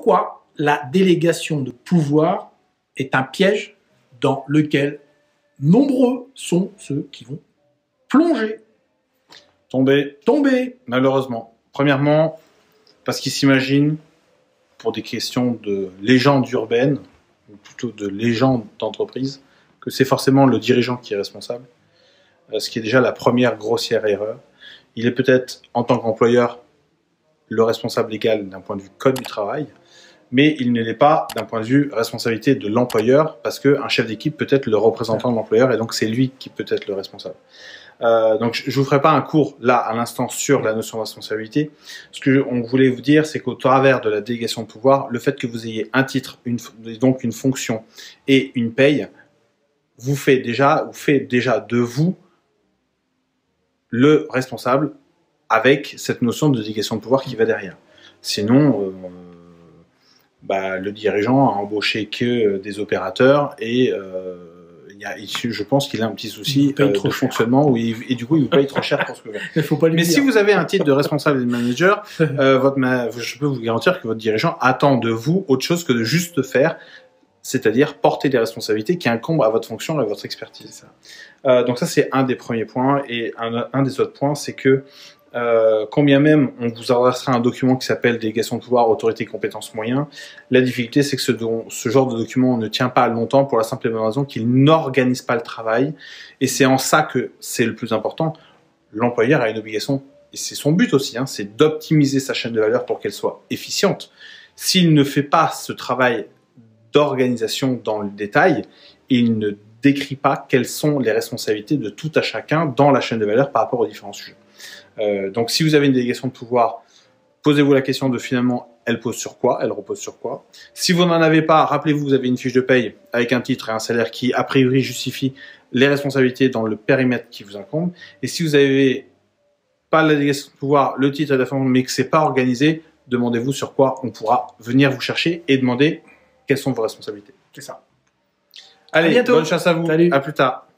pourquoi la délégation de pouvoir est un piège dans lequel nombreux sont ceux qui vont plonger, tomber. Malheureusement. Premièrement, parce qu'ils s'imaginent, pour des questions de légende urbaine, ou plutôt de légende d'entreprise, que c'est forcément le dirigeant qui est responsable, ce qui est déjà la première grossière erreur. Il est peut-être, en tant qu'employeur, le responsable légal d'un point de vue code du travail, mais il ne l'est pas d'un point de vue responsabilité de l'employeur, parce qu'un chef d'équipe peut être le représentant de l'employeur, et donc c'est lui qui peut être le responsable. Donc je vous ferai pas un cours là à l'instant sur la notion de responsabilité. Ce que on voulait vous dire, c'est qu'au travers de la délégation de pouvoir, le fait que vous ayez un titre, donc une fonction et une paye, vous fait déjà de vous le responsable avec cette notion de délégation de pouvoir qui va derrière. Sinon, le dirigeant a embauché que des opérateurs et je pense qu'il a un petit souci de fonctionnement et du coup il vous paye trop cher pour ce que vous faites. Mais si vous avez un titre de responsable et de manager, je peux vous garantir que votre dirigeant attend de vous autre chose que de juste faire, c'est-à-dire porter des responsabilités qui incombent à votre fonction et à votre expertise. Donc ça c'est un des premiers points, et un des autres points c'est que combien même on vous adressera un document qui s'appelle délégation de pouvoir, autorité, compétences, moyens, la difficulté c'est que ce genre de document ne tient pas longtemps pour la simple et bonne raison qu'il n'organise pas le travail, et c'est en ça que c'est le plus important. L'employeur a une obligation, et c'est son but aussi, hein, c'est d'optimiser sa chaîne de valeur pour qu'elle soit efficiente. S'il ne fait pas ce travail d'organisation dans le détail, il ne décrit pas quelles sont les responsabilités de tout à chacun dans la chaîne de valeur par rapport aux différents sujets. Donc si vous avez une délégation de pouvoir, posez-vous la question de finalement elle pose sur quoi, elle repose sur quoi. Si vous n'en avez pas, rappelez-vous, vous avez une fiche de paye avec un titre et un salaire qui a priori justifie les responsabilités dans le périmètre qui vous incombe. Et si vous n'avez pas la délégation de pouvoir, le titre et la fonction, mais que c'est pas organisé, demandez-vous sur quoi on pourra venir vous chercher et demander quelles sont vos responsabilités. C'est ça. Allez, bonne chasse à vous. Salut. À plus tard.